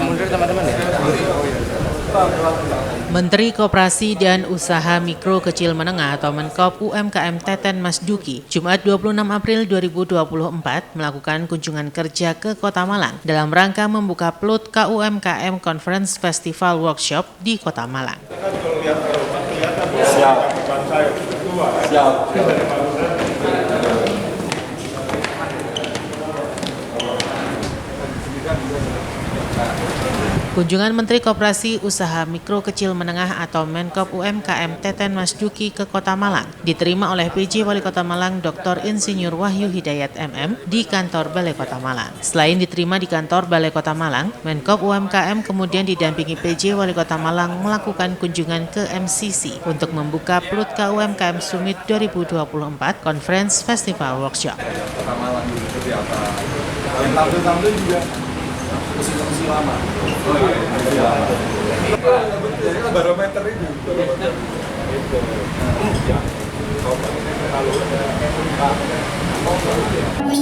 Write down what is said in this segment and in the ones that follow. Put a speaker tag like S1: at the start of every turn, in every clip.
S1: mundur teman-teman ya.
S2: Menteri Koperasi dan Usaha Mikro Kecil Menengah atau Menkop UMKM Teten Mas Duki, Jumat 26 April 2024 melakukan kunjungan kerja ke Kota Malang dalam rangka membuka PLUT KUMKM Conference Festival Workshop di Kota Malang. Kunjungan Menteri Koperasi Usaha Mikro Kecil Menengah atau Menkop UMKM Teten Mas Duki ke Kota Malang diterima oleh PJ Wali Kota Malang Dr. Insinyur Wahyu Hidayat MM di kantor Balai Kota Malang. Selain diterima di kantor Balai Kota Malang, Menkop UMKM kemudian didampingi PJ Wali Kota Malang melakukan kunjungan ke MCC untuk membuka PLUT KUMKM Summit 2024 Conference Festival Workshop.
S3: Kota Malang seperti apa? Yang tampil-tampil juga musisi lama. Oh iya. Jadi barometer itu.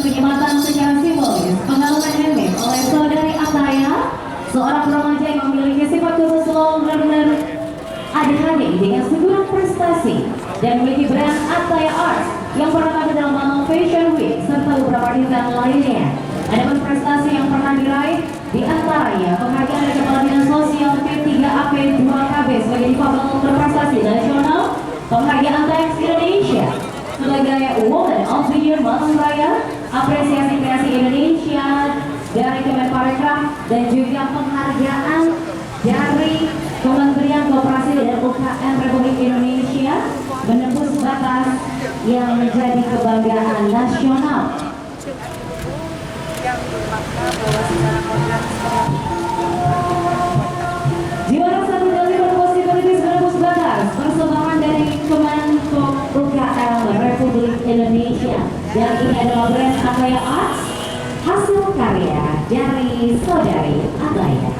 S4: Penyematan secara simbolis pengaluman handmade oleh saudari Ataya, seorang remaja yang memiliki sifat khusus benar-benar ADHD dengan segumpal prestasi dan memiliki brand Ataya Art yang pernah tampil dalam Malang Fashion Week serta beberapa event lainnya. Adapun prestasi yang pernah diraih di antaranya penghargaan dari Kepala Dinas Sosial P3AP 2KB sebagai difabel berprestasi nasional, penghargaan Tax Indonesia sebagai Woman of the Year Malang Raya, apresiasi kreasi Indonesia dari Kemenparekraf dan juga penghargaan dari Kementerian Koperasi dan UKM Republik Indonesia menembus batas yang menjadi kebanggaan nasional. Yang bermakna bahwa secara kontrak juara satu dari promosi politis menembus batas persembahan dari Kemenko UKM Republik Indonesia, dan ini adalah brand Ataya Arts, hasil karya dari saudari Ataya.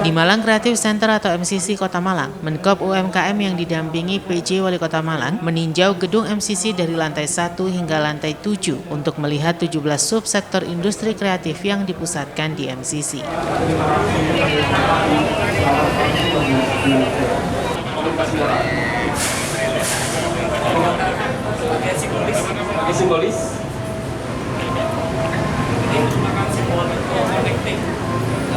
S2: Di Malang Creative Center atau MCC Kota Malang, Menkop UMKM yang didampingi PJ Wali Kota Malang meninjau gedung MCC dari lantai 1 hingga lantai 7 untuk melihat 17 subsektor industri kreatif yang dipusatkan di MCC.
S5: Simbolis. Ini merupakan simbol connecting.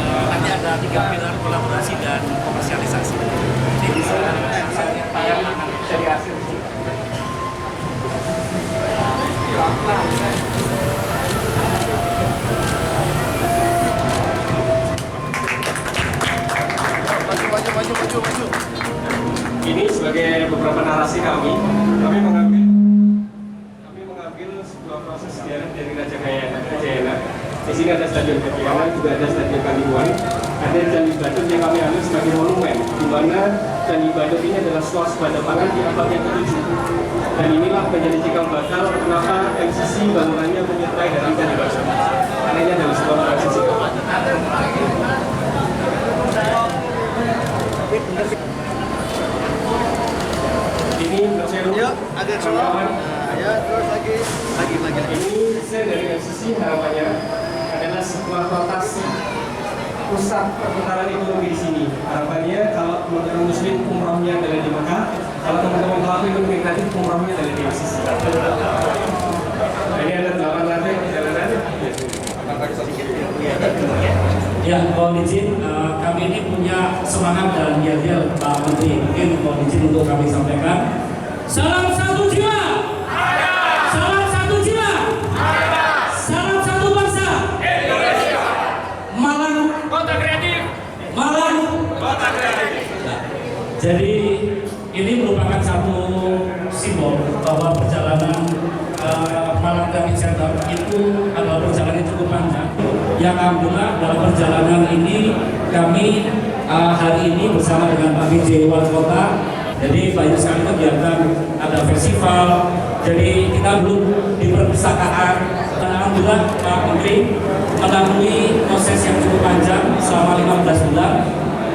S5: Nanti ada 3 pilar kolaborasi dan komersialisasi. Ini bisa yang akan jadi hasil. Maju. Ini sebagai beberapa narasi kami mengambil sebuah proses sejarah
S1: dari Raja Jayana. Di sini ada Stadion Ketiana, juga ada Stadion Kanjuruhan. Ada Candi Badut yang kami ambil sebagai monumen, di mana Candi Badut ini adalah swasembada pangan di abad yang ke-7. Dan inilah menjadi cikal bakal kenapa MCC bangunannya menyertai dari Candi Badut. Karena ini adalah sebuah transisi. Ini yuk agak sama. Ya terus lagi. Ini desain dari MCC harapannya adalah sebuah rotasi pusat perputaran ekonomi di sini. Harapannya kalau teman-teman muslim umrahnya adalah di Mekah, kalau teman-teman pelaku ekonomi kreatif umrahnya adalah di MCC. Nah, ini ada 8 lantai perjalanan.
S5: Ya, mohon izin, kami ini punya semangat dan yel-yel Pak Menteri. Mungkin mohon izin untuk kami sampaikan. Salam satu jiwa. Salam satu jiwa. Salam satu bangsa. Indonesia. Malang kota kreatif. Malang kota kreatif. Jadi ini merupakan satu simbol bahwa perjalanan Malang Creative Center itu adalah perjalanan yang cukup panjang. Yang alhamdulillah dalam perjalanan ini kami hari ini bersama dengan Pak PJ Wali Kota. Jadi banyak sekali kegiatan, ada festival. Jadi kita belum di perpustakaan. Dan alhamdulillah Pak Menteri melalui proses yang cukup panjang selama 15 bulan.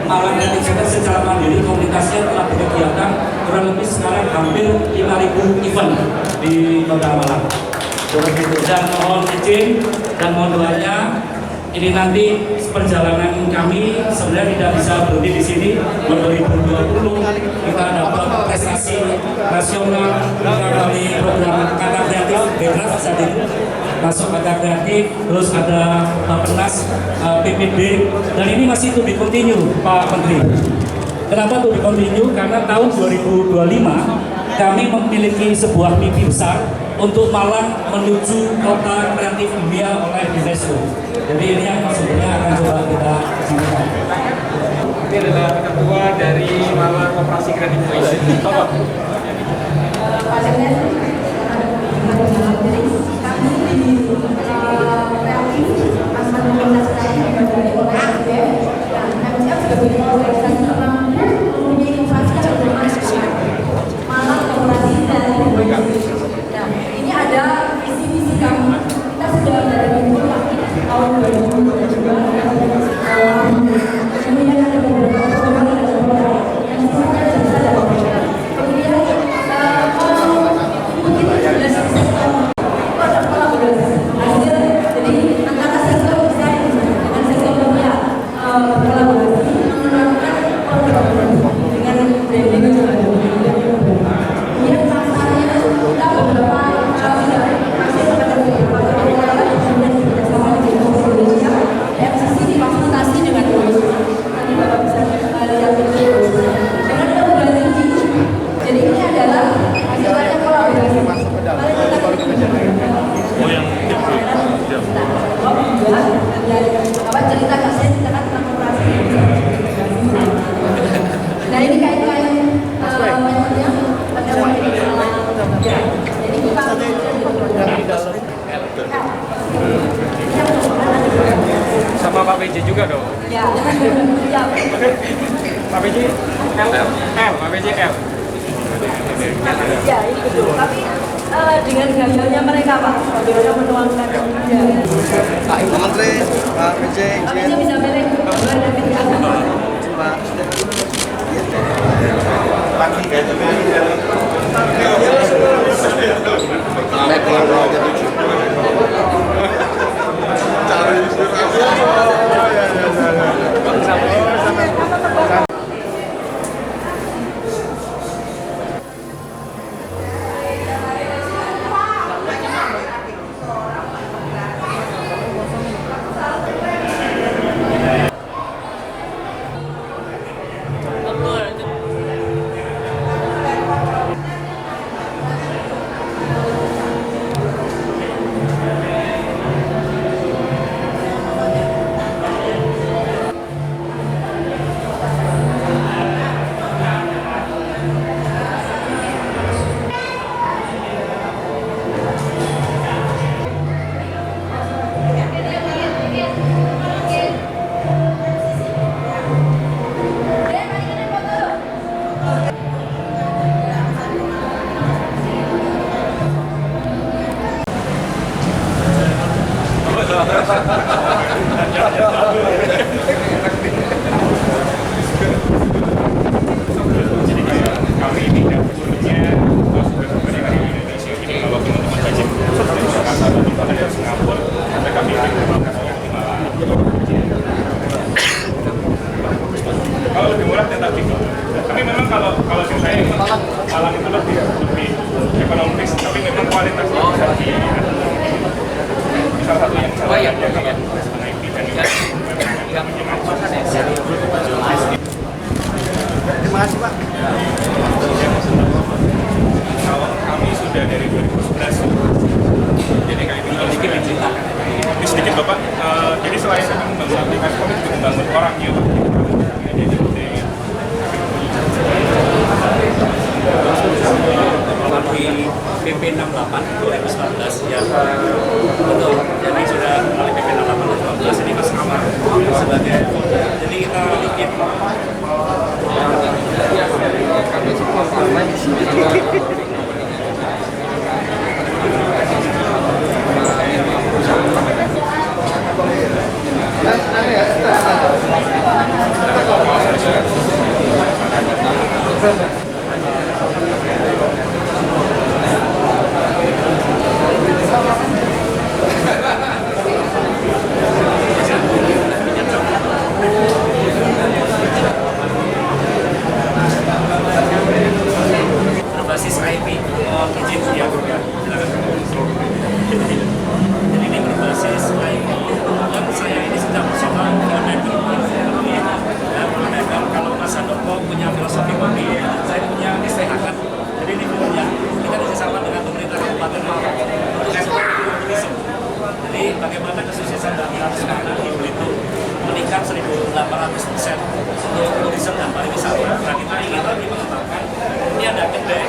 S5: Malang Creative Center secara mandiri komunitasnya telah berkegiatan kurang lebih sekarang hampir 5.000 event di Kota Malang. Dan mohon izin dan mohon doanya, ini nanti perjalanan kami sebenarnya tidak bisa berhenti di sini. 2020 kita dapat prestasi nasional melalui program Kata Kreatif Bekraf saat itu. Masuk Kata Kreatif, terus ada Bapenas, PPD, dan ini masih to be continue, Pak Menteri. Kenapa to be continue? Karena tahun 2025 kami memiliki sebuah mimpi besar untuk Malang menuju kota kreatif dunia oleh UNESCO. Jadi ini yang sebenarnya akan coba kita sampaikan.
S1: Ini adalah ketua dari Malang Koperasi Kreatif Indonesia.
S6: Ini ada visi-visi kami. Kita sudah berada di tahun 2022. Kemudian ada beberapa program yang sifatnya besar. Kemudian ada kolaborasi hasil. Jadi antara sektor desain dengan sektor media berkolaborasi melakukan program dengan branding juga. Kemudian pasarnya kita beberapa masih pada beberapa kemudian bersama dengan Indonesia FCC difasilitasi dengan tadi Bapak bisa lihat dengan kolaborasi. Jadi ini adalah hasilnya kolaborasi. Mari kita apa cerita kasih kita kan tentang kolaborasi. Nah ini kayak metodenya pada waktu itu. Jadi kita
S1: Sama Pak PJ juga dong.
S6: ya, ya.
S1: Pak PJ L, Pak PJ L.
S6: Ya, ini betul. Tapi dengan gayanya mereka Pak, bagaimana menuangkan ya.
S7: Pak Menteri, Pak PJ,
S6: Pak PJ bisa milih bulan dan pilih agama.
S7: Pak
S1: Malang itu lebih ekonomis, tapi memang kualitasnya bisa di salah satu yang salah ya kalau menaiki dan juga
S7: Terima kasih Pak.
S1: kalau kami sudah dari 2011 jadi kami tinggal sedikit menceritakan sedikit Bapak, jadi selain kami membangun aplikasi, kami juga membangun orangnya Pak.
S5: Melalui PP 68 2019 ya betul, jadi sudah melalui PP 68 2019 ini Mas Amar sebagai jadi kita bikin berbasis IP. Izin ya, silakan. Jadi ini berbasis IP dan saya ini sedang bersama Manager dan Manager kalau Mas Handoko punya filosofi kopi, saya punya istihakat. Jadi ini punya kita bersama dengan pemerintah kabupaten untuk ekspor turisme. Jadi bagaimana kesuksesan dari sekarang di Belitung meningkat 1.800% untuk turisme dan pariwisata. Nah kita ingin lagi mengembangkan ini ada kedai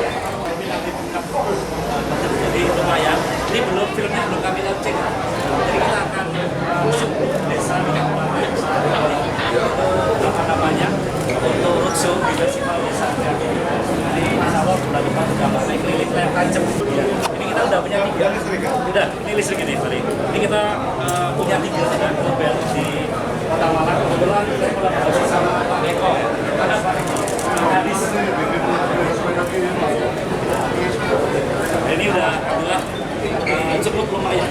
S5: jadi lumayan. Ini belum filmnya belum kami launching. Jadi kita akan masuk desa di kabupaten apa namanya untuk roadshow di festival desa. Jadi insya Allah bulan depan sudah mulai keliling layar tancap. Ini kita udah punya 3. Udah, ini listrik ini sorry. Ini kita punya 3 dengan mobil di Kota Malang. Kebetulan saya kolaborasi sama Pak Eko. Ada Pak Eko. Hadis. Ini udah alhamdulillah cukup lumayan.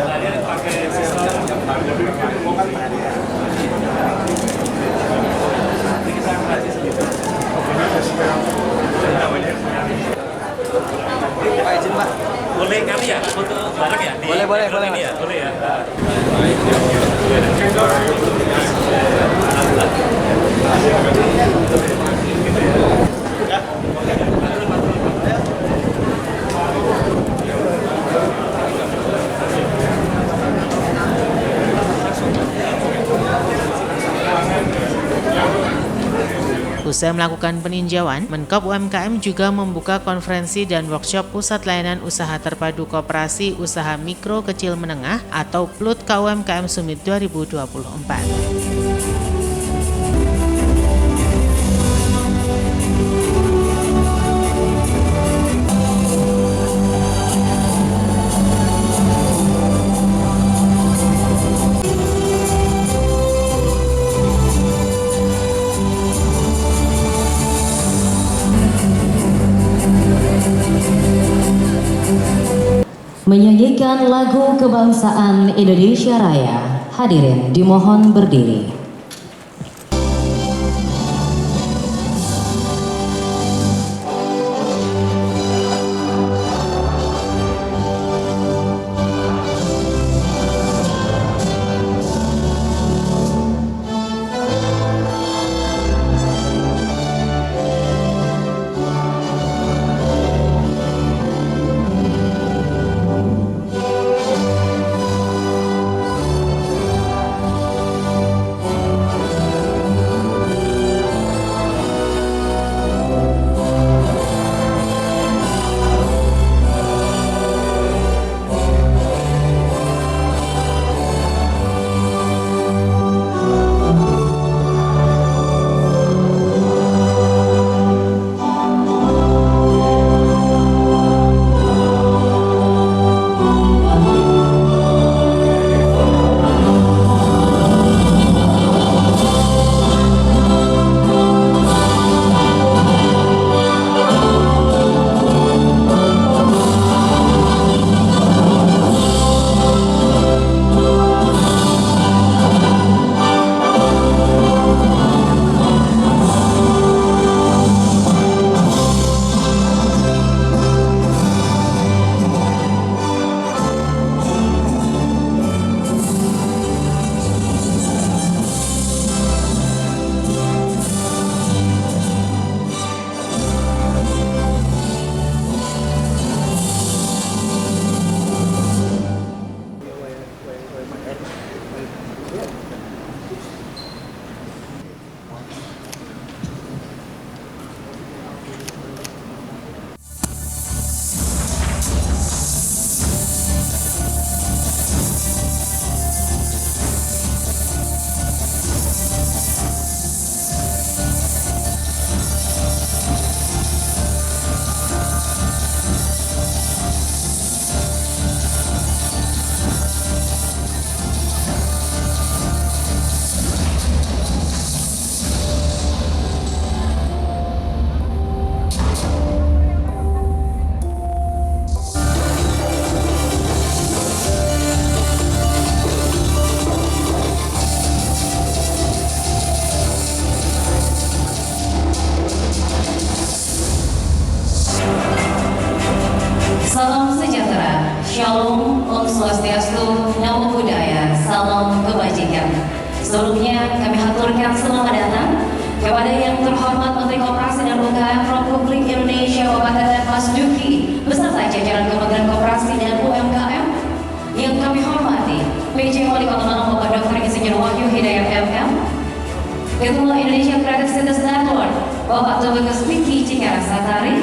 S5: Mobilnya pakai sistem kita kasih sedikit.
S7: Pak izin Pak.
S5: Boleh kali ya foto bareng ya?
S7: Boleh.
S5: Ini ya, boleh ya.
S2: Usai melakukan peninjauan, Menkop UMKM juga membuka konferensi dan workshop Pusat Layanan Usaha Terpadu Koperasi Usaha Mikro Kecil Menengah atau PLUT KUMKM Summit 2024.
S4: Menyanyikan lagu kebangsaan Indonesia Raya. Hadirin dimohon berdiri. kebajikan. Sebelumnya kami haturkan selamat datang kepada yang terhormat Menteri Koperasi dan UKM Republik Indonesia Bapak Teten Mas Duki beserta jajaran Kementerian Koperasi dan UMKM. Yang kami hormati PJ Wali Kota Malang Bapak Dr. Insinyur Wahyu Hidayat MM, Ketua Indonesia Creative Cities Network Bapak Tubagus Wiki Cikara Satari,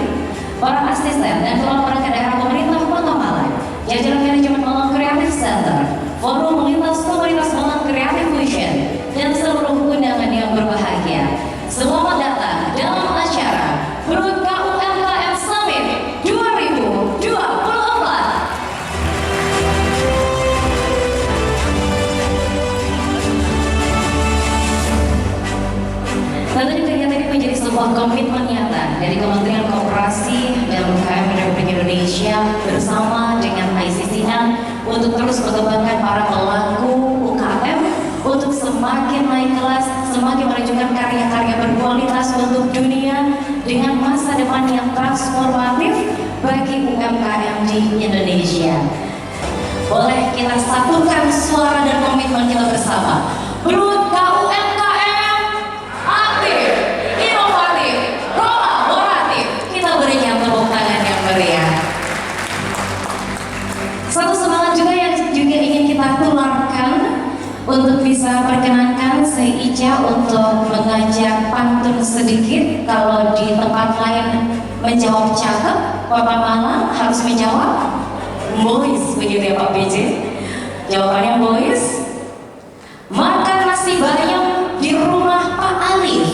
S4: para asisten dan kepala perangkat daerah pemerintah Kota Malang, jajaran manajemen Malang Creative Center, forum lintas komunitas Malang Creative Vision, dan seluruh undangan yang berbahagia. Selamat datang dalam acara PLUT KUMKM Summit 2024. Tentunya kegiatan ini menjadi sebuah komitmen nyata dari Kementerian Koperasi dan UKM Republik Indonesia bersama dengan ICCN untuk terus mengembangkan para pelaku UKM untuk semakin naik kelas, semakin menunjukkan karya-karya berkualitas untuk dunia dengan masa depan yang transformatif bagi UMKM di Indonesia. Boleh kita satukan suara dan komitmen kita bersama. PLUT KUMKM aktif, inovatif, kolaboratif. Kita berikan tepuk tangan yang meriah. Satu semangat juga yang juga ingin kita tularkan untuk bisa perkenankan saya Ica untuk mengajak pantun sedikit. Kalau di tempat lain menjawab cakep, Bapak Malang harus menjawab boys, begitu ya Pak BJ? Jawabannya boys. Makan nasi bayam di rumah Pak Ali.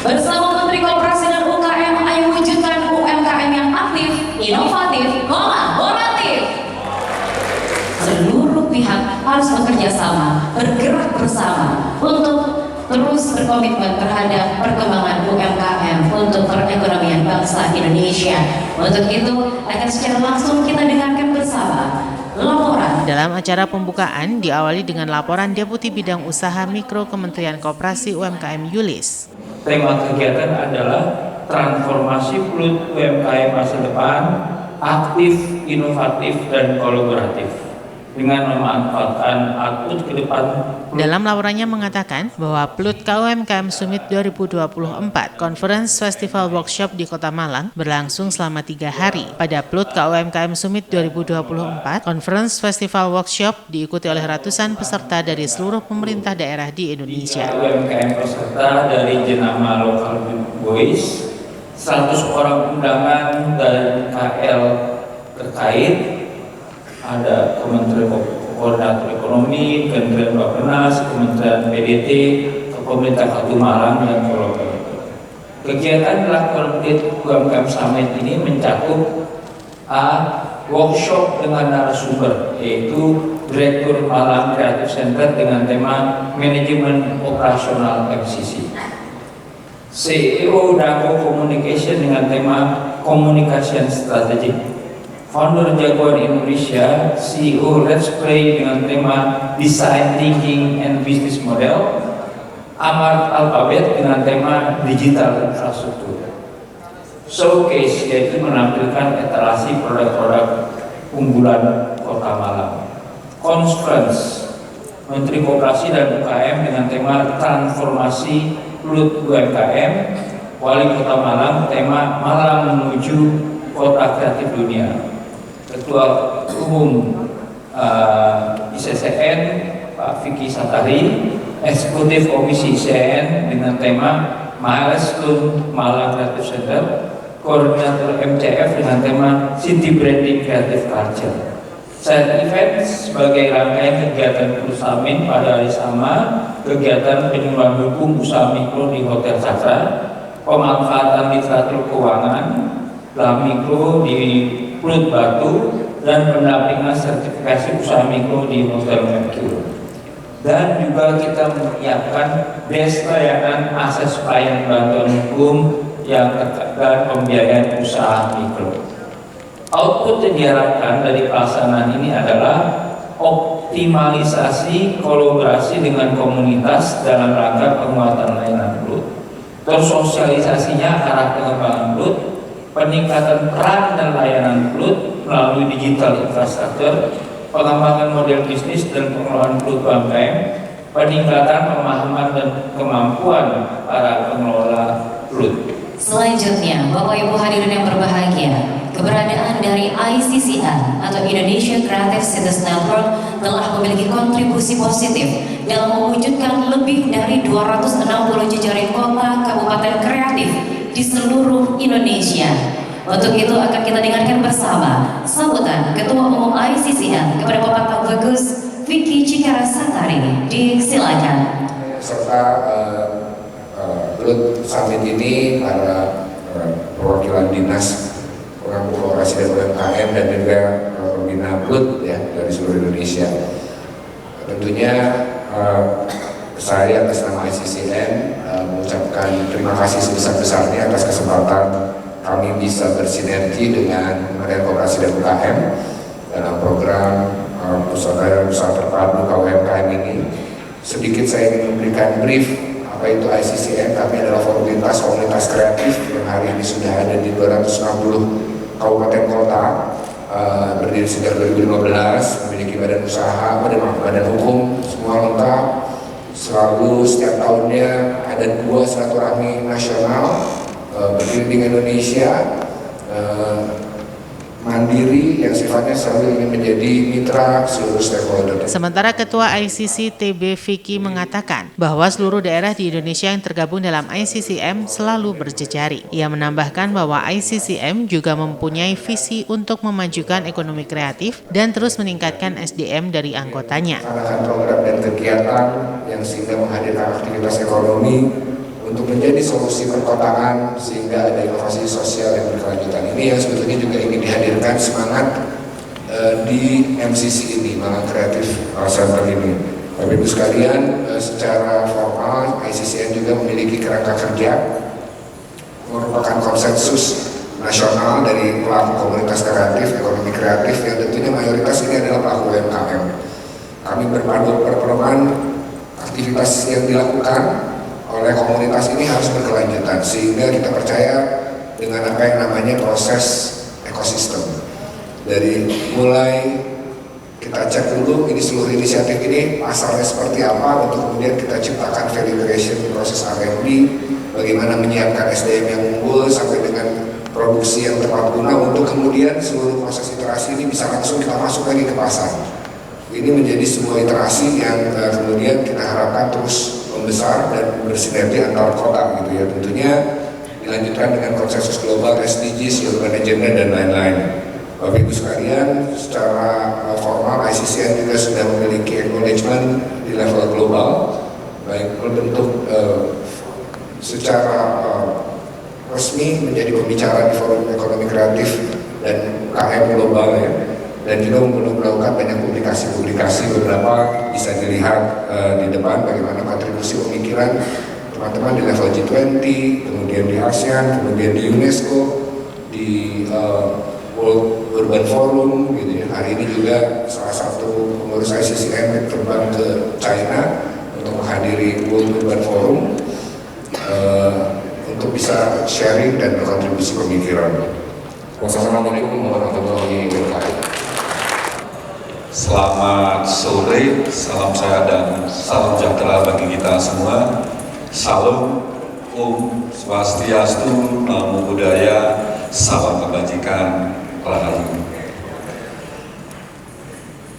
S4: Bersama Menteri Koperasi dan UKM, ayo wujudkan UMKM yang aktif, inovatif, kolaboratif. Seluruh pihak harus bekerja sama, bergerak bersama untuk terus berkomitmen terhadap perkembangan UMKM untuk perekonomian bangsa Indonesia. Untuk itu akan secara langsung kita dengarkan bersama laporan.
S2: Dalam acara pembukaan diawali dengan laporan Deputi Bidang Usaha Mikro Kementerian Koperasi UMKM Yulis.
S8: Tema kegiatan adalah transformasi PLUT UMKM masa depan, aktif, inovatif, dan kolaboratif dengan memanfaatkan output ke depan.
S2: Dalam laporannya mengatakan bahwa PLUT KUMKM Summit 2024 Conference Festival Workshop di Kota Malang berlangsung selama 3 hari. Pada PLUT KUMKM Summit 2024 Conference Festival Workshop diikuti oleh ratusan peserta dari seluruh pemerintah daerah di Indonesia.
S8: UMKM peserta dari jenama Local Boys, 100 orang undangan dari KL terkait, ada Kementerian Koordinator Ekonomi, Kementerian Bappenas, Kementerian PDT, Pemerintah Kota Malang, dan kolaborator. Kegiatan dilakukan UMKM Summit ini mencakup workshop dengan narasumber, yaitu Direktur Malang Creative Center dengan tema Manajemen Operasional MCC, CEO Dago Communication dengan tema Communication Strategy, Founder Jagoan Indonesia, CEO Let's Play dengan tema Design Thinking and Business Model, Amart Alphabet dengan tema Digital Infrastruktur. Showcase yaitu menampilkan etalasi produk-produk unggulan Kota Malang. Conference Menteri Koperasi dan UKM dengan tema Transformasi PLUT UMKM, Wali Kota Malang tema Malang menuju Kota Kreatif Dunia. Ketua Umum ICCN Pak Vicky Satari, Eksekutif Komisi ICCN dengan tema Milestone Malang Creative Center, Koordinator MCF dengan tema City Branding Creative Culture. Side event sebagai rangkaian kegiatan PLUT Summit pada hari sama, kegiatan penyuluhan hukum usaha mikro di Hotel Cakra, pemanfaatan literatur keuangan, Bank Mikro di PLUT Batu, dan pendampingan sertifikasi usaha mikro di Hotel Mercure. Dan juga kita menyiapkan desk layanan akses pelayanan bantuan hukum yang dan pembiayaan usaha mikro. Output yang diharapkan dari pelaksanaan ini adalah optimalisasi kolaborasi dengan komunitas dalam rangka penguatan layanan PLUT, tersosialisasinya arah pengembangan PLUT, peningkatan peran dan layanan PLUT melalui digital infrastruktur, pengembangan model bisnis dan pengelolaan PLUT UMKM, peningkatan pemahaman dan kemampuan para pengelola PLUT.
S4: Selanjutnya, Bapak Ibu hadirin yang berbahagia, keberadaan dari ICCN atau Indonesia Creative Cities Network telah memiliki kontribusi positif dalam mewujudkan lebih dari 260 jejaring kota kabupaten kreatif di seluruh Indonesia. Untuk itu akan kita dengarkan bersama sambutan Ketua Umum ICCN kepada Bapak Tabagus Vicky Cikarasatari. Disilakan.
S9: Serta PLUT Summit ini para perwakilan dinas pengampu kooperasi dan UMKM dan juga pembina PLUT ya dari seluruh Indonesia. Tentunya saya atas nama ICCN mengucapkan terima kasih sebesar-besarnya atas kesempatan kami bisa bersinergi dengan Kementerian Kooperasi dan UMKM dalam program Pusat Usaha Terpadu KUMKM ini. Sedikit saya ingin memberikan brief apa itu ICCN. Kami adalah komunitas kreatif yang hari ini sudah ada di 260 kabupaten kota, berdiri sejak 2015, memiliki badan usaha, badan hukum, semua lengkap. Selalu setiap tahunnya ada 2 silaturahmi nasional berkeliling Indonesia, mandiri yang sifatnya selalu ingin menjadi mitra seluruh stakeholder.
S2: Sementara Ketua ICC TB Vicky mengatakan bahwa seluruh daerah di Indonesia yang tergabung dalam ICCM selalu berjejari. Ia menambahkan bahwa ICCM juga mempunyai visi untuk memajukan ekonomi kreatif dan terus meningkatkan SDM dari anggotanya.
S9: Melaksanakan program dan kegiatan yang sehingga menghadirkan aktivitas ekonomi untuk menjadi solusi perkotaan sehingga ada inovasi sosial yang berkelanjutan. Ini yang sebetulnya juga ingin dihadirkan semangat di MCC ini, Malang Creative Center ini. Bapak Ibu sekalian, secara formal ICCN juga memiliki kerangka kerja merupakan konsensus nasional dari pelaku komunitas kreatif, ekonomi kreatif yang tentunya mayoritas ini adalah pelaku UMKM. Kami berpadu perperoman aktivitas yang dilakukan oleh komunitas ini harus berkelanjutan sehingga kita percaya dengan apa yang namanya proses ekosistem. Dari mulai kita cek dulu ini seluruh inisiatif ini pasarnya seperti apa untuk kemudian kita ciptakan value creation di proses R&D, bagaimana menyiapkan SDM yang unggul sampai dengan produksi yang tepat guna untuk kemudian seluruh proses iterasi ini bisa langsung kita masuk lagi ke pasar. Ini menjadi sebuah iterasi yang kemudian kita harapkan terus membesar dan bersinergi antar kota gitu ya. Tentunya dilanjutkan dengan konsensus global, SDGs, urban agenda dan lain-lain. Bapak Ibu sekalian, secara formal ICCN juga sudah memiliki acknowledgement di level global, baik berbentuk secara resmi menjadi pembicara di forum ekonomi kreatif dan KM global ya. Dan juga melakukan banyak publikasi-publikasi, beberapa bisa dilihat di depan bagaimana kontribusi pemikiran teman-teman di level G20, kemudian di ASEAN, kemudian di UNESCO, di World Urban Forum gitu ya. Hari ini juga salah satu pengurus ICCN terbang ke China untuk menghadiri World Urban Forum untuk bisa sharing dan berkontribusi pemikiran. Wassalamualaikum warahmatullahi wabarakatuh.
S3: Selamat sore, salam sehat dan salam sejahtera bagi kita semua. Salam, Om Swastiastu, Namo Buddhaya, salam kebajikan, Rahayu.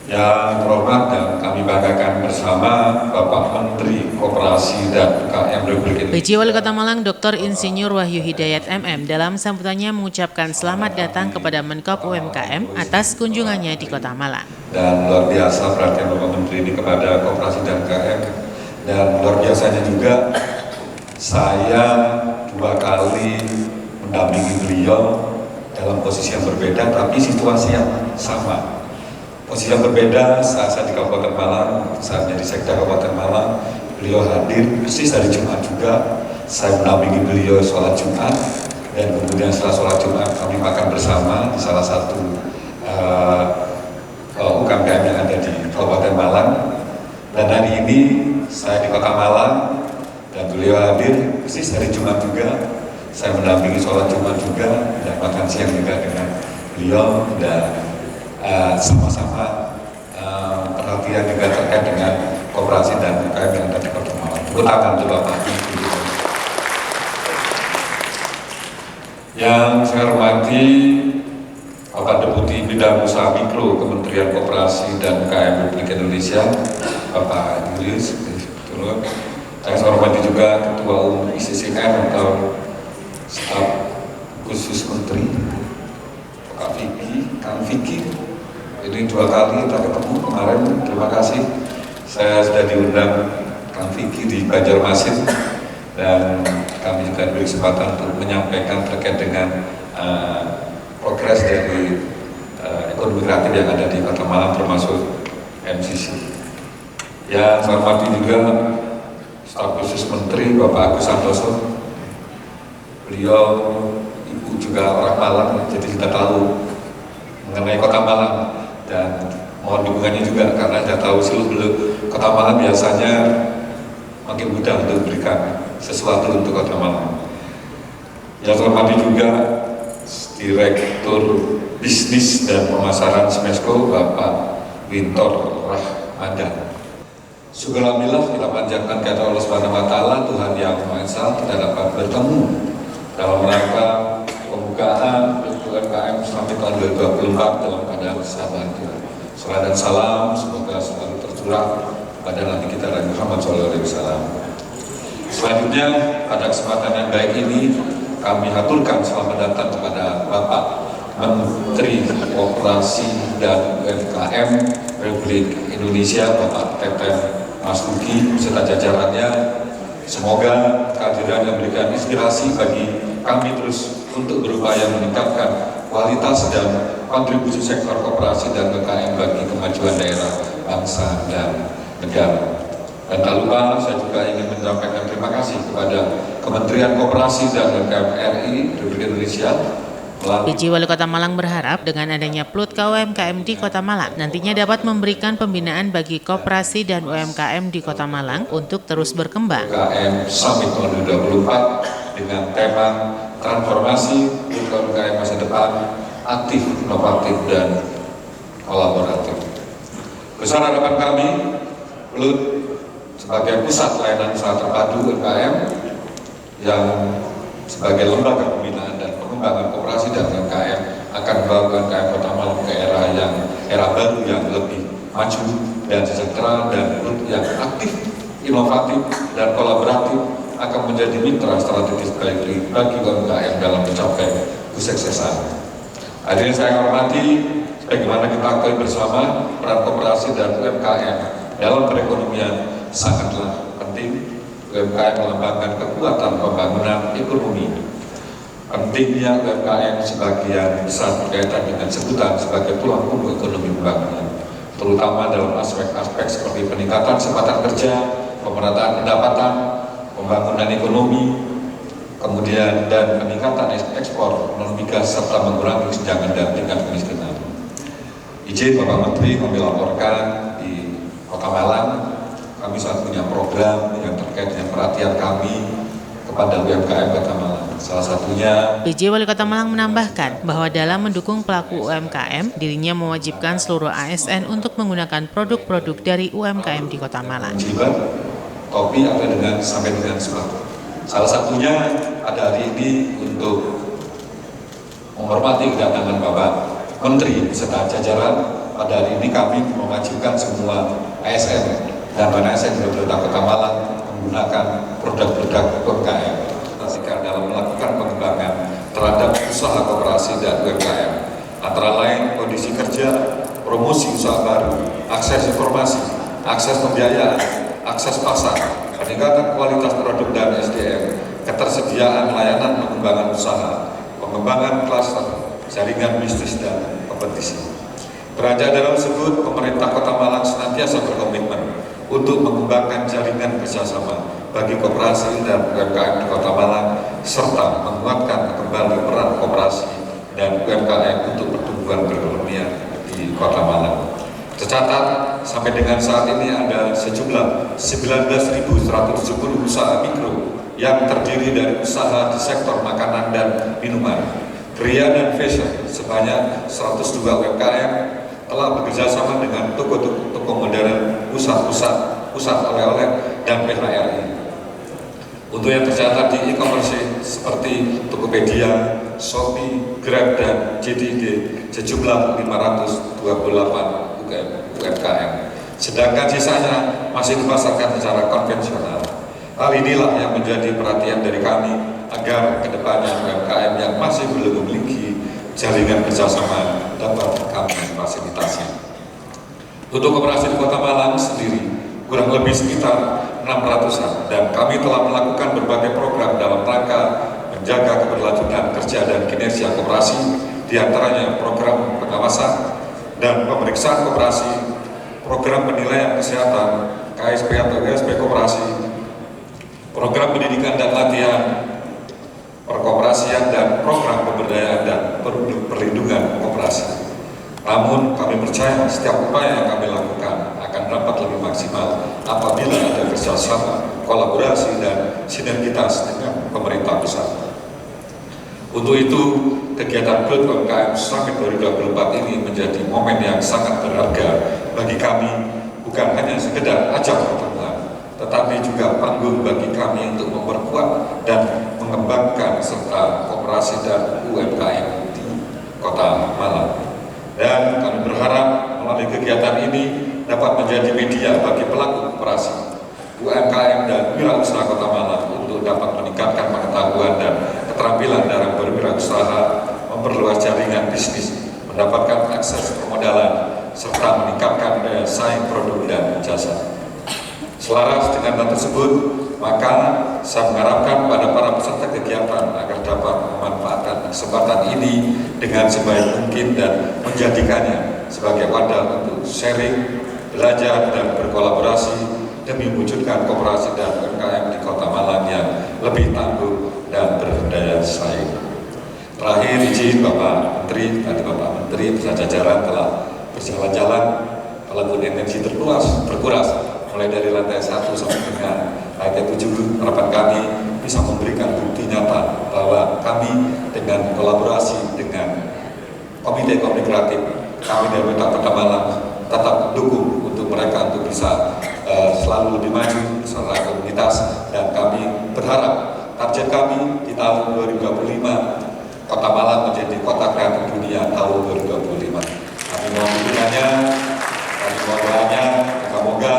S3: Yang terhormat dan kami banggakan bersama Bapak Menteri Koperasi dan UKM Republik Indonesia.
S2: PJ Wali Kota Malang Dr. Insinyur Wahyu Hidayat MM dalam sambutannya mengucapkan selamat datang kepada Menkop UMKM atas kunjungannya di Kota Malang.
S3: Dan luar biasa perhatian Bapak Menteri ini kepada Koperasi dan UKM, dan luar biasanya juga saya 2 kali mendampingi beliau dalam posisi yang berbeda tapi situasi yang sama. Posisi yang berbeda saat saya di Kabupaten Malang, saat menjadi Sekda Kabupaten Malang, beliau hadir persis hari Jumat juga. Saya mendampingi beliau sholat Jumat, dan kemudian setelah sholat Jumat kami makan bersama di salah satu UMKM yang ada di Kabupaten Malang. Dan hari ini saya di Kota Malang dan beliau hadir persis hari Jumat juga. Saya mendampingi sholat Jumat juga dan makan siang juga dengan beliau, dan sama-sama yang juga terkait dengan koperasi dan UKM yang ada di Kota Malang. Tepuk tangan untuk Bapak. Yang saya hormati Bapak Deputi Bidang Usaha Mikro Kementerian Koperasi dan UKM Republik Indonesia, Bapak Julius. Saya hormati juga Ketua Umum ICCN atau Staf Khusus Menteri, Pak Vicky, Kang Vicky. Ini 2 kali kita ketemu kemarin. Terima kasih. Saya sudah diundang Kang Vicky di Banjarmasin dan kami juga diberi kesempatan untuk menyampaikan terkait dengan progres dari ekonomi kreatif yang ada di Kota Malang termasuk MCC. Yang saya hormati juga Staf Khusus Menteri Bapak Agus Santoso. Beliau ibu juga orang Malang, jadi kita tahu mengenai Kota Malang dan mohon dukungannya juga karena saya tahu seluruh Kota Malang biasanya makin mudah untuk berikan sesuatu untuk Kota Malang. Yang saya hormati juga Direktur Bisnis dan Pemasaran Smesco Bapak Wintor Rahmada. Syukur alhamdulillah kita panjatkan kepada Allah Subhanahu wa taala, Tuhan yang Maha Esa, kita dapat bertemu dalam rangka pembukaan UMKM Summit tahun 2024 dalam keadaan sahabatnya. Salam dan salam semoga selalu tercurah pada Nabi kita Muhammad SAW. Selanjutnya pada kesempatan yang baik ini kami haturkan selamat datang kepada Bapak Menteri Koperasi dan UMKM Republik Indonesia Bapak Teten Mas Duki beserta jajarannya. Semoga kehadiran yang memberikan inspirasi bagi kami terus untuk berupaya meningkatkan kualitas dan kontribusi sektor koperasi dan UMKM bagi kemajuan daerah, bangsa, dan negara. Dan tak lupa saya juga ingin menyampaikan terima kasih kepada Kementerian Koperasi dan UMKM RI Republik Indonesia.
S2: PJ Wali Kota Malang berharap dengan adanya PLUT UMKM di Kota Malang nantinya dapat memberikan pembinaan bagi koperasi dan UMKM di Kota Malang untuk terus berkembang.
S3: UMKM Summit tahun 2024 dengan tema transformasi UMKM masa depan aktif, inovatif, dan kolaboratif. Besar harapan kami, PLUT sebagai pusat layanan usaha terpadu UMKM yang sebagai lembaga pembinaan dan pengembangan koperasi dan UMKM akan membawa UMKM Kota Malang ke era baru yang lebih maju dan sejahtera, dan PLUT yang aktif, inovatif, dan kolaboratif akan menjadi mitra strategis bagi UMKM dalam mencapai kesuksesan. Hadirin saya hormati, sebagaimana kita akui bersama, peran koperasi dan UMKM dalam perekonomian sangatlah penting. UMKM melambangkan kekuatan pembangunan ekonomi. Pentingnya UMKM sebagian besar berkaitan dengan sebutan sebagai tulang punggung ekonomi pembangunan, terutama dalam aspek-aspek seperti peningkatan kesempatan kerja, pemerataan pendapatan, pembangunan ekonomi, kemudian dan peningkatan ekspor non migas serta mengurangi kesenjangan dan tingkat kemiskinan. Izin Bapak Menteri kami laporkan di Kota Malang, kami saat punya program yang terkait dengan perhatian kami kepada UMKM Kota Malang. Salah satunya
S2: PJ Wali Kota Malang menambahkan bahwa dalam mendukung pelaku UMKM, dirinya mewajibkan seluruh ASN untuk menggunakan produk-produk dari UMKM di Kota Malang.
S3: Jilbab, topi atau dengan sampai dengan sepatu. Salah satunya pada hari ini untuk menghormati kedatangan Bapak Menteri beserta jajaran. Pada hari ini kami mewajibkan semua ASN dan ASN di Kota Malang menggunakan produk-produk UMKM dalam melakukan pengembangan terhadap usaha koperasi dan UMKM, antara lain kondisi kerja, promosi usaha baru, akses informasi, akses pembiayaan, akses pasar, peningkatan kualitas produk dan SDM, ketersediaan layanan pengembangan usaha, pengembangan klaster, jaringan bisnis dan kompetisi. Beranjak dalam tersebut, pemerintah Kota Malang senantiasa berkomitmen untuk mengembangkan jaringan kerjasama bagi koperasi dan UMKM di Kota Malang, serta menguatkan kembali peran koperasi dan UMKM untuk pertumbuhan perekonomian di Kota Malang. Tercatat, sampai dengan saat ini ada sejumlah 19.170 usaha mikro yang terdiri dari usaha di sektor makanan dan minuman, kria dan fashion sebanyak 102 UMKM, telah bekerja sama dengan toko modern, pusat oleh-oleh, dan PHRI. Untuk yang tercatat di e-commerce seperti Tokopedia, Shopee, Grab, dan JDD sejumlah 528 UMKM. Sedangkan sisanya masih dipasarkan secara konvensional. Hal inilah yang menjadi perhatian dari kami agar kedepannya UMKM yang masih belum memiliki jaringan kerjasama dapat kami fasilitasi. Untuk koperasi di Kota Malang sendiri kurang lebih sekitar 600-an, dan kami telah melakukan berbagai program dalam rangka menjaga keberlanjutan kerja dan kinerja koperasi, diantaranya program pengawasan dan pemeriksaan koperasi, program penilaian kesehatan, KSP atau KSP koperasi, program pendidikan dan latihan, perkoperasian, dan program pemberdayaan dan perlindungan koperasi. Namun kami percaya setiap upaya yang kami lakukan akan dapat lebih maksimal apabila ada kerjasama, kolaborasi, dan sinergitas dengan pemerintah pusat. Untuk itu, kegiatan Growth UMKM Summit 2024 ini menjadi momen yang sangat berharga bagi kami, bukan hanya sekedar ajang pertemuan, tetapi juga panggung bagi kami untuk memperkuat dan mengembangkan serta koperasi dan UMKM di Kota Malang. Dan kami berharap melalui kegiatan ini dapat menjadi media bagi pelaku koperasi, UMKM, dan wirausaha Kota Malang untuk dapat meningkatkan pengetahuan dan keterampilan dalam berwirausaha, memperluas jaringan bisnis, mendapatkan akses permodalan, serta meningkatkan daya saing produk dan jasa. Selaras dengan hal tersebut, maka saya mengharapkan pada para peserta kegiatan agar dapat memanfaatkan kesempatan ini dengan sebaik mungkin dan menjadikannya sebagai wadah untuk sharing, belajar, dan berkolaborasi demi mewujudkan koperasi dan UMKM di Kota Malang yang lebih tangguh dan berdaya saing. Terakhir, izin Bapak Menteri, tadi Bapak Menteri beserta jajaran telah berjalan-jalan, walaupun energi berkuras, mulai dari lantai 1 sampai dengan lantai 7, harapan kami bisa memberikan bukti nyata bahwa kami dengan kolaborasi dengan Komite Ekonomi Kreatif, kami dari Kota Malang tetap dukung untuk mereka untuk bisa selalu lebih maju secara komunitas, dan kami berharap target kami di tahun 2025 Kota Malang menjadi kota kreatif dunia tahun 2025. Kami mohon dukungannya, kami mohon doanya, semoga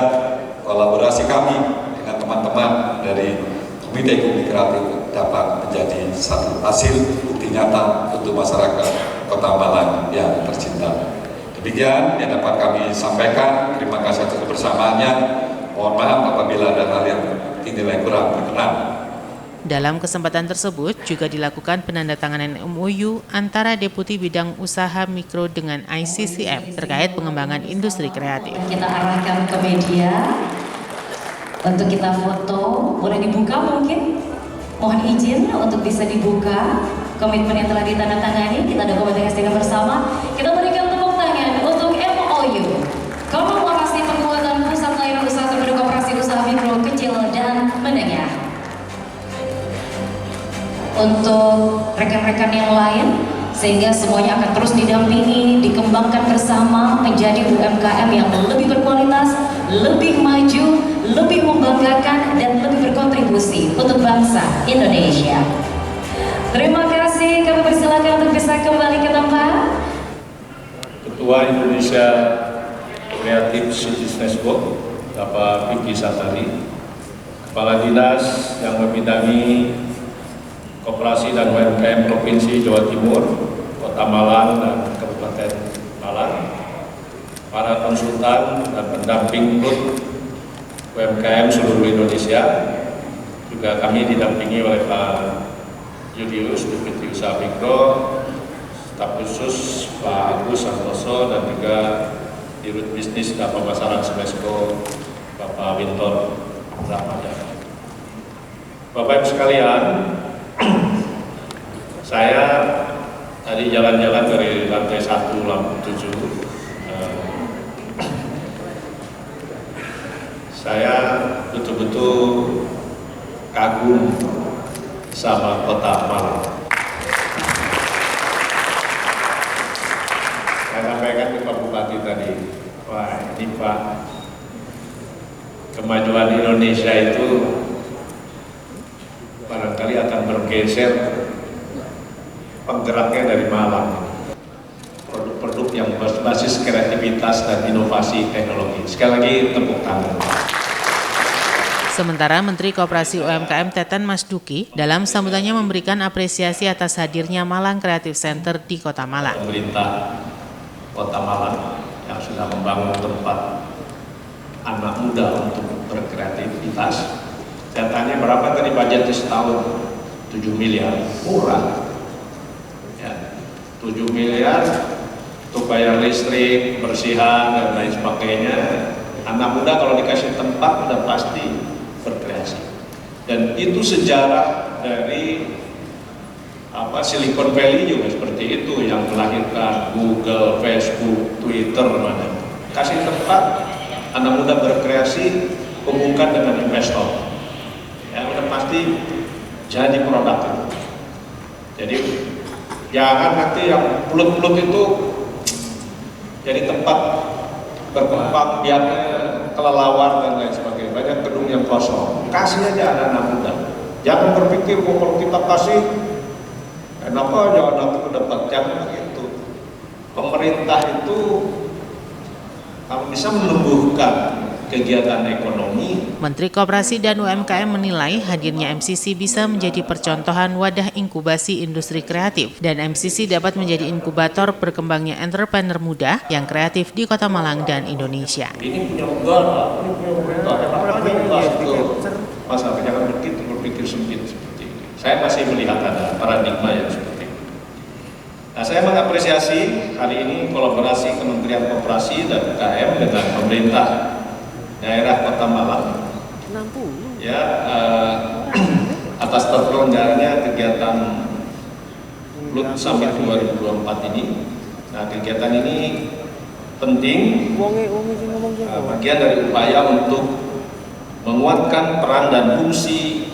S3: kolaborasi kami dengan teman-teman dari Komite Ekonomi Kreatif dapat menjadi satu hasil bukti nyata untuk masyarakat Kota Malang yang tercinta. Demikian yang dapat kami sampaikan. Terima kasih atas kebersamaannya. Mohon maaf apabila ada hal yang dinilai kurang berkenan.
S2: Dalam kesempatan tersebut juga dilakukan penandatanganan MOU antara Deputi Bidang Usaha Mikro dengan ICCM terkait pengembangan industri kreatif.
S4: Kita arahkan ke media untuk kita foto. Boleh dibuka mungkin? Mohon izin untuk bisa dibuka komitmen yang telah ditandatangani. Kita dokumentasikan bersama. Kita berikan tepuk tangan untuk MOU kolaborasi penguatan pusat layanan usaha kepada koperasi usaha mikro, kecil, dan menengah. Untuk rekan-rekan yang lain, sehingga semuanya akan terus didampingi, dikembangkan bersama menjadi UMKM yang lebih berkualitas, lebih maju, lebih membanggakan, dan lebih berkontribusi untuk bangsa Indonesia. Terima kasih, kami persilakan untuk bisa kembali ke tempat.
S10: Ketua Indonesia Creative Cities Network, Bapak Vicky Satari, Kepala Dinas yang membidangi Koperasi dan UMKM Provinsi Jawa Timur, Kota Malang, dan Kabupaten Malang, para konsultan dan pendamping Growth UMKM seluruh Indonesia, juga kami didampingi oleh Pak Julius, Deputi Usaha Mikro, staf khusus Pak Agus Santoso, dan juga Dirut Bisnis dan Pemasaran Smesco Bapak Winton Ramadhan. Bapak Ibu sekalian, saya tadi jalan-jalan dari lantai 1 lantai 7. Saya betul-betul kagum sama Kota Malang. Saya sampaikan ke Pak Bupati tadi. Ini Pak, kemajuan Indonesia itu barangkali akan bergeser penggeraknya dari Malang. Produk-produk yang berbasis kreativitas dan inovasi teknologi. Sekali lagi tepuk tangan.
S2: Sementara Menteri Koperasi UMKM Teten Mas Duki dalam sambutannya memberikan apresiasi atas hadirnya Malang Creative Center di Kota Malang.
S10: Pemerintah Kota Malang yang sudah membangun tempat anak muda untuk berkreativitas. Saya tanya berapa tadi budgetnya setahun? 7 miliar, murah. Ya, 7 miliar untuk bayar listrik, bersihan dan lain sebagainya. Anak muda kalau dikasih tempat udah pasti berkreasi. Dan itu sejarah dari Silicon Valley juga seperti itu yang melahirkan Google, Facebook, Twitter, mana. Kasih tempat anak muda berkreasi, hubungkan dengan investor. Ya udah pasti jadi produk itu. Jadi jangan nanti yang pulut-pulut itu jadi tempat berkembang biarnya kelelawar dan lain sebagainya. Banyak gedung yang kosong. Kasih aja anak-anak muda. Jangan berpikir kalau kita kasih kenapa aja anak itu dapat, jangan begitu. Pemerintah itu kalau bisa menumbuhkan kegiatan ekonomi.
S2: Menteri Koperasi dan UMKM menilai hadirnya MCC bisa menjadi percontohan wadah inkubasi industri kreatif dan MCC dapat menjadi inkubator berkembangnya entrepreneur muda yang kreatif di Kota Malang dan Indonesia.
S10: Ini punya negara, ini punya pemerintah. Masa jangan berpikir sempit seperti ini. Saya masih melihat ada paradigma yang seperti itu. Nah, saya mengapresiasi hari ini kolaborasi Kementerian Koperasi dan UMKM dengan pemerintah daerah Kota Malang. Ya, atas terselenggaranya kegiatan Lut Summit 2024 ini. Nah, kegiatan ini penting, bagian dari upaya untuk menguatkan peran dan fungsi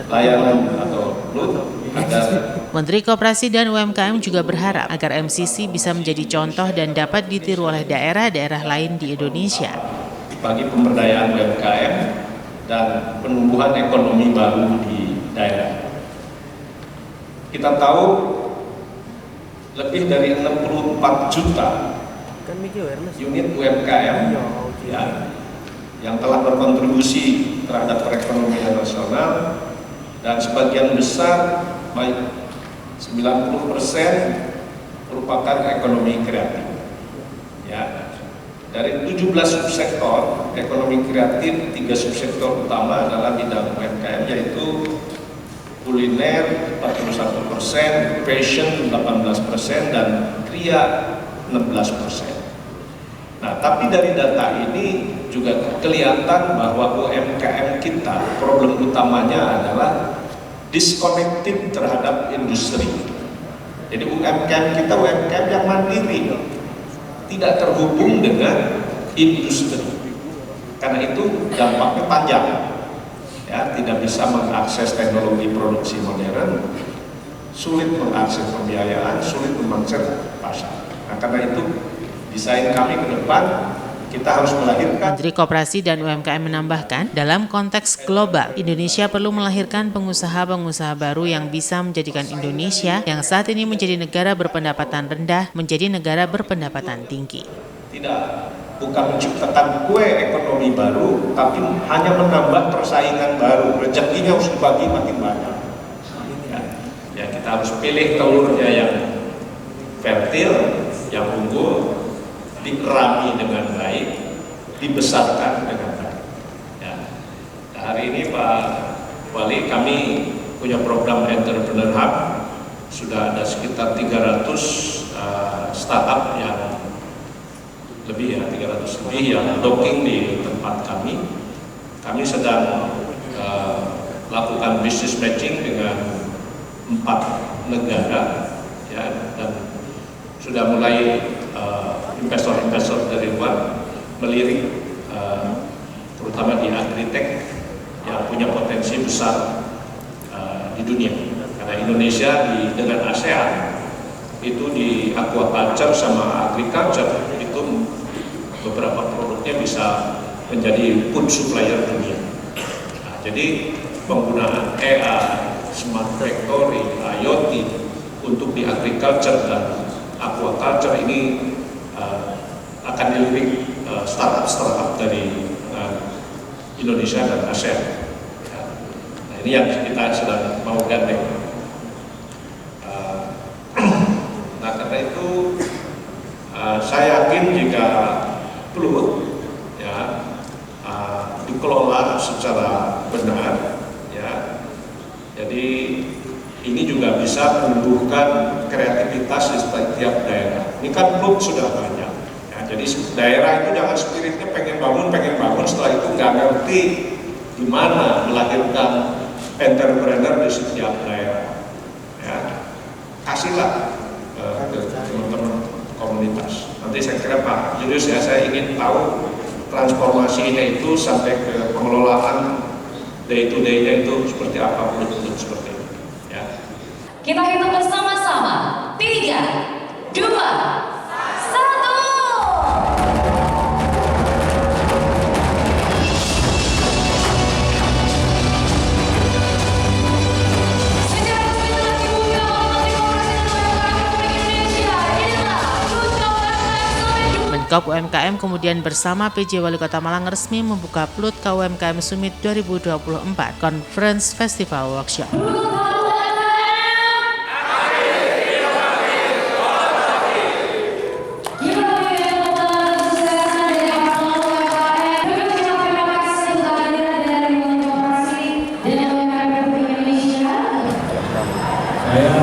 S10: layanan atau Lut agar
S2: Menteri Koperasi dan UMKM juga berharap agar MCC bisa menjadi contoh dan dapat ditiru oleh daerah-daerah lain di Indonesia.
S10: Bagi pemberdayaan UMKM dan penumbuhan ekonomi baru di daerah. Kita tahu lebih dari 64 juta unit UMKM ya, yang telah berkontribusi terhadap perekonomian nasional dan sebagian besar baik 90% merupakan ekonomi kreatif. Ya. Dari 17 subsektor ekonomi kreatif, 3 subsektor utama adalah bidang UMKM, yaitu kuliner 41%, fashion 18%, dan kria 16%. Nah, tapi dari data ini juga kelihatan bahwa UMKM kita problem utamanya adalah disconnected terhadap industri. Jadi UMKM kita UMKM yang mandiri, tidak terhubung dengan industri. Karena itu dampaknya panjang. Ya, tidak bisa mengakses teknologi produksi modern, sulit mengakses pembiayaan, sulit mengakses pasar. Nah, karena itu desain kami ke depan kita harus melahirkan.
S2: Menteri Koperasi dan UMKM menambahkan, dalam konteks global, Indonesia perlu melahirkan pengusaha-pengusaha baru yang bisa menjadikan Indonesia yang saat ini menjadi negara berpendapatan rendah menjadi negara berpendapatan tinggi.
S10: Tidak, bukan menciptakan kue ekonomi baru, tapi hanya menambah persaingan baru. Rezekinya harus dibagi makin banyak. Ya, kita harus pilih telurnya yang fertil, yang unggul, dikerami dengan baik, dibesarkan dengan baik. Ya. Nah, hari ini Pak Wali, kami punya program Entrepreneur Hub, sudah ada sekitar 300 startup yang lebih ya, 300 lebih yang docking di tempat kami. Kami sedang lakukan business matching dengan 4 negara, ya, dan sudah mulai investor-investor dari luar melirik, terutama di agritech yang punya potensi besar di dunia. Karena Indonesia dengan ASEAN itu di aquaculture sama agriculture itu beberapa produknya bisa menjadi food supplier dunia. Nah, jadi penggunaan AI, smart factory, IoT untuk di agriculture dan aquaculture ini akan dilirik startup dari Indonesia dan ASEAN. Nah, ini yang kita sedang mau gandeng. Nah, karena itu saya yakin jika Pluit ya dikelola secara benar, ya, jadi ini juga bisa menumbuhkan kreativitas di setiap daerah. Ini kan Pluit sudah banyak. Jadi daerah itu jangan spiritnya pengen bangun, setelah itu nggak ngerti gimana melahirkan entrepreneur di setiap daerah. Ya, kasihlah ke teman-teman komunitas. Nanti saya kira Pak Julius ya, saya ingin tahu transformasinya itu sampai ke pengelolaan day to day-nya itu seperti apa, Pluit seperti itu. Ya.
S4: Kita hitung bersama-sama. 3, 2, 1.
S2: Menkop UMKM kemudian bersama PJ Wali Kota Malang resmi membuka Pluit KUMKM Summit 2024 Conference Festival Workshop.
S5: Saya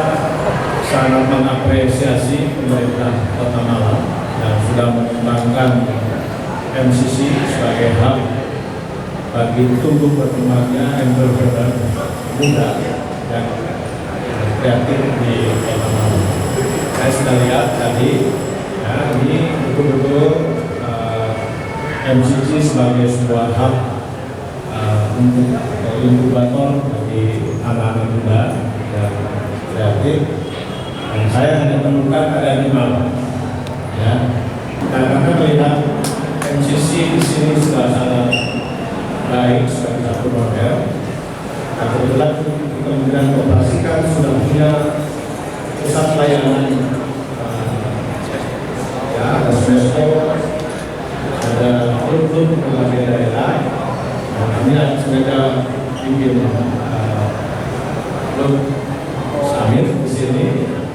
S5: sangat mengapresiasi pemerintah Kota Malang yang sudah mengembangkan MCC sebagai hub bagi tumbuh berkembangnya entrepreneur muda dan kreatif di Kota Malang. Saya sudah lihat tadi, ya, ini betul-betul MCC sebagai sebuah hub untuk inkubator bagi anak-anak muda dan kreatif. Dan saya hanya menemukan ada 5. Ya, nah, karena melihat MCC di sini sudah sangat baik sebagai satu model. Nah, kebetulan Kementerian Koperasi kan sudah punya pusat layanan, ya, ada SMESCO, ada Pluit berbagai daerah. Nah, kami sengaja bikin Pluit Summit di sini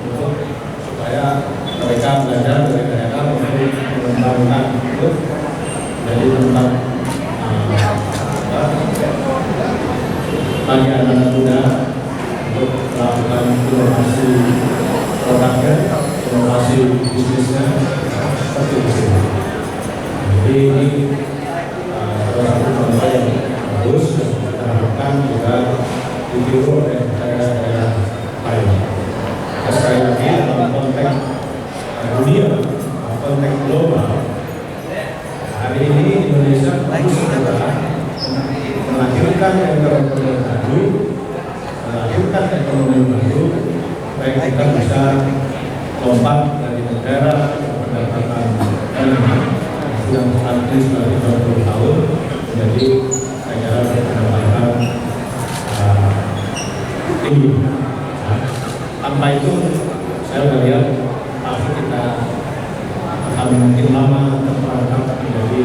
S5: untuk supaya mereka belajar dari daerah untuk mengembangkan itu jadi tentang bagi anak-anak muda untuk melakukan inovasi produknya, inovasi bisnisnya seperti di sini. Jadi ini salah satu contoh yang bagus dan kita harapkan juga ditiru oleh daerah-daerah lain. Sekali lagi dalam konteks dunia, konteks global, hari ini Indonesia harus melahirkan ekonomi baru, melahirkan ekonomi baru, supaya kita bisa lompat dari negara pendapatan menengah yang artis dari 20 tahun menjadi negara pendapatan tinggi. Tanpa itu saya melihat pasti kita akan makin lama terperangkap menjadi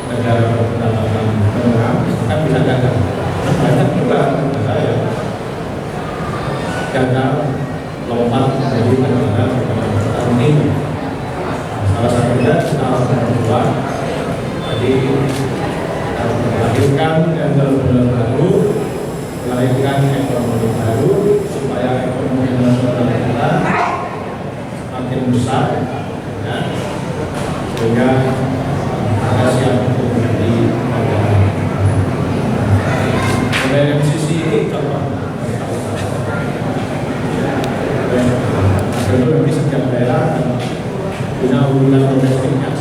S5: negara pendapatan menengah, kan bisa gagal. Banyak juga saya gagal lompat menjadi negara pendapatan tinggi. Salah satunya kita harus berubah. Jadi melahirkan entrepreneur baru, melahirkan ekonomi baru supaya ekonomi nasional kita makin besar, ya, sehingga kita siap untuk menjadi negara. Dari MCC ini contoh. Kedua, setiap daerah punya hubungan domestiknya.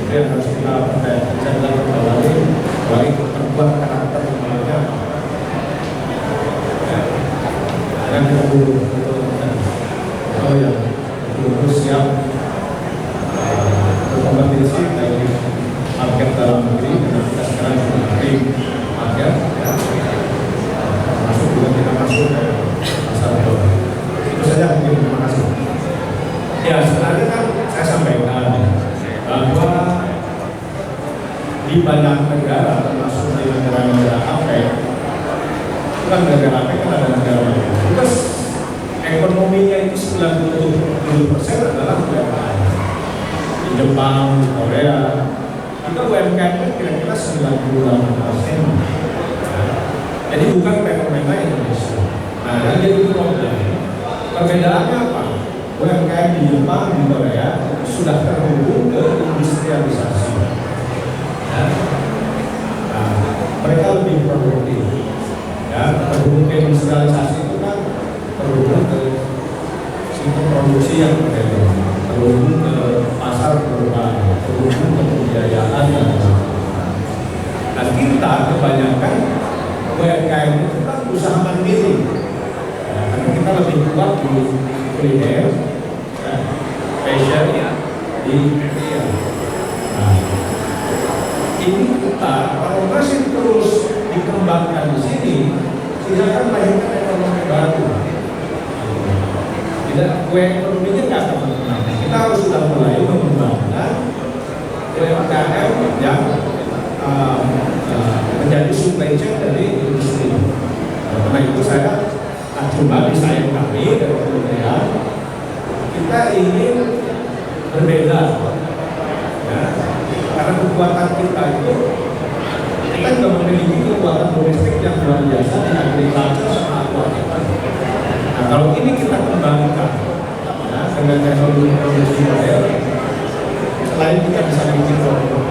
S5: Jadi harus kita kembali baik terbuat karakter semuanya. Dan kita yang siap berkompetisi
S11: market, ya. Masuk juga kita masuk ke pasar global. Itu saja mungkin, terima kasih. Ya, sebenarnya kan saya sampaikan bahwa di banyak negara, termasuk di negara-negara APEC, bukan negara APEC, kan ada negara lain. Terus ekonominya itu 90% adalah UMKM. Di Jepang, di Korea, itu UMKM itu kira-kira 98%. Jadi bukan fenomena Indonesia. Nah, yang jadi problem, perbedaannya apa? UMKM di Jepang, di Korea sudah terhubung ke industrialisasi. Ya. Nah, mereka lebih produktif. Ya, terhubung ke industrialisasi itu kan terhubung ke sistem produksi yang berbeda, terhubung ke pasar global, terhubung ke pembiayaan dan lain-lain. Nah, kita kebanyakan UMKM itu kan usaha mandiri, ya, karena kita lebih kuat di kuliner, ya, fashion, ya, di media. Nah, ini kita kalau masih terus dikembangkan di sini, tidak akan melahirkan ekonomi baru. Tidak, kue ekonominya nggak akan berkembang. Kita harus sudah mulai mengembangkan UMKM yang menjadi supply chain dari industri. Karena itu saya coba desain kami dari kementerian, kita ingin berbeda, ya, karena kekuatan kita itu kita juga memiliki kekuatan domestik yang luar biasa di agrikultur sama aquaculture. Nah, kalau ini kita kembangkan, ya, dengan teknologi produksi modern, selain kita bisa bikin produk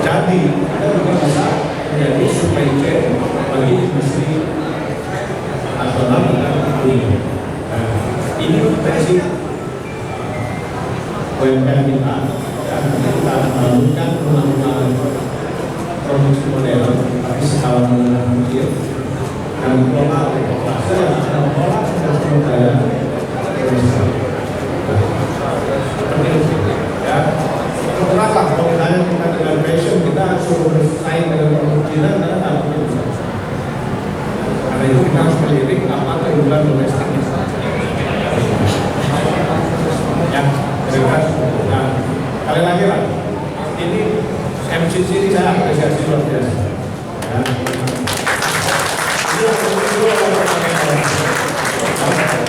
S11: jadi, kita juga bisa menjadi supply chain bagi industri nasional dan dunia. Nah, ini versi UMKM kita, ya, kita melakukan pengembangan produksi modern, tapi skala menengah kecil, dan pola kluster yang akan mengolah sumber daya Indonesia. Seperti itu, ya. Terserahlah kalau misalnya kita dengan fashion kita suruh bersaing dengan produk Cina, karena tak mungkin bisa. Karena itu kita harus melirik apa keunggulan domestik kita. Ya, terima kasih. Nah, kali lagi lah, ini MCC ini saya apresiasi luar biasa. Ya.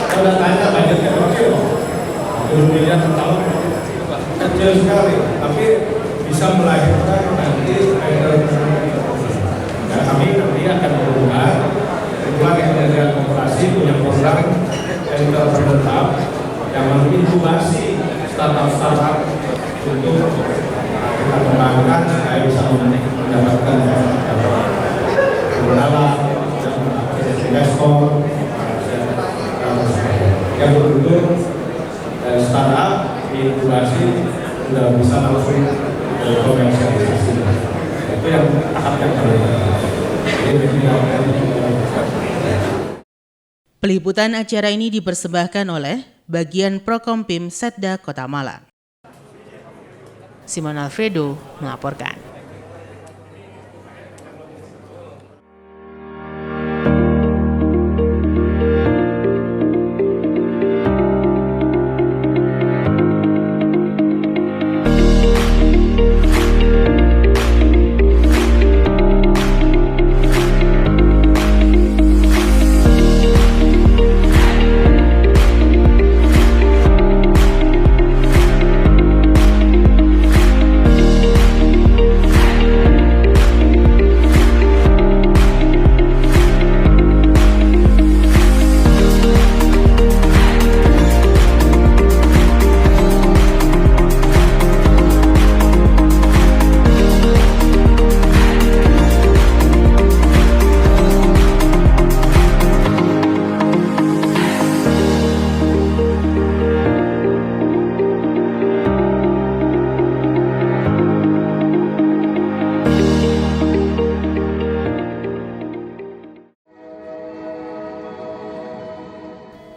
S11: Kalau tanya budgetnya kecil, 10 miliar setahun, kecil sekali, tapi bisa melahirkan nanti dan kami nanti akan berhubungan dengan Kementerian Koperasi punya program yang tetap yang menginkubasi startup untuk kita kembangkan supaya bisa mendapatkan modal investor yang beruntung startup inkubasi sudah bisa langsung komersialisasi. Itu yang tahap yang terbaik.
S2: Peliputan acara ini dipersembahkan oleh Bagian Prokompim Setda Kota Malang. Simon Alfredo melaporkan.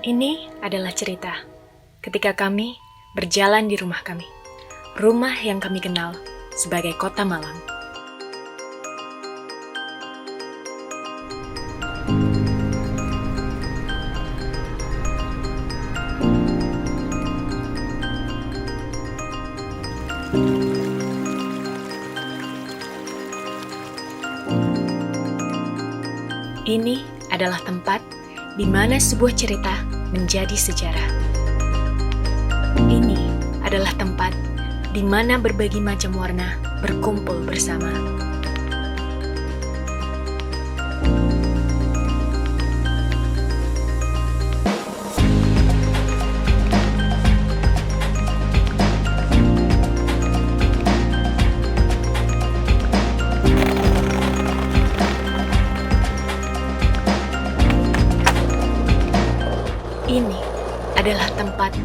S12: Ini adalah cerita ketika kami berjalan di rumah kami, rumah yang kami kenal sebagai Kota Malang. Ini adalah tempat di mana sebuah cerita menjadi sejarah. Ini adalah tempat di mana berbagai macam warna berkumpul bersama. Ini adalah tempat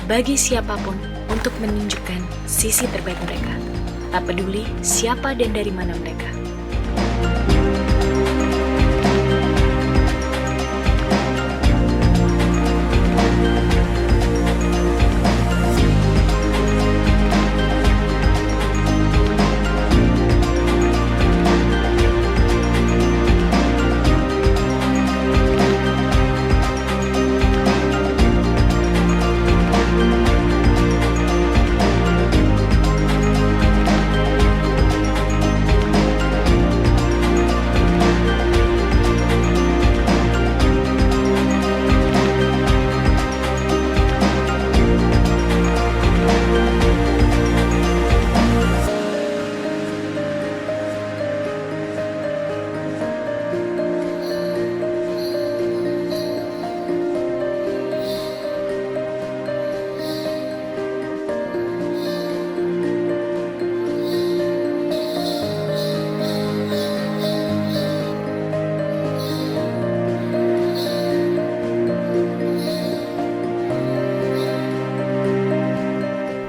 S12: bagi siapapun untuk menunjukkan sisi terbaik mereka, tak peduli siapa dan dari mana mereka.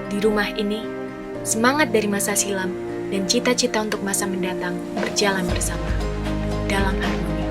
S12: Di rumah ini, semangat dari masa silam dan cita-cita untuk masa mendatang berjalan bersama dalam harmoni.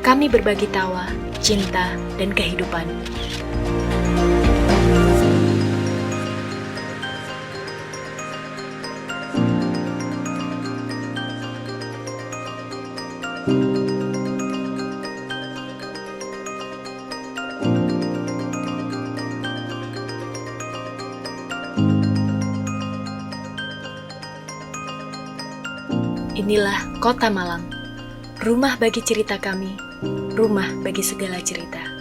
S12: Kami berbagi tawa, cinta, dan kehidupan. Inilah Kota Malang, rumah bagi cerita kami, rumah bagi segala cerita.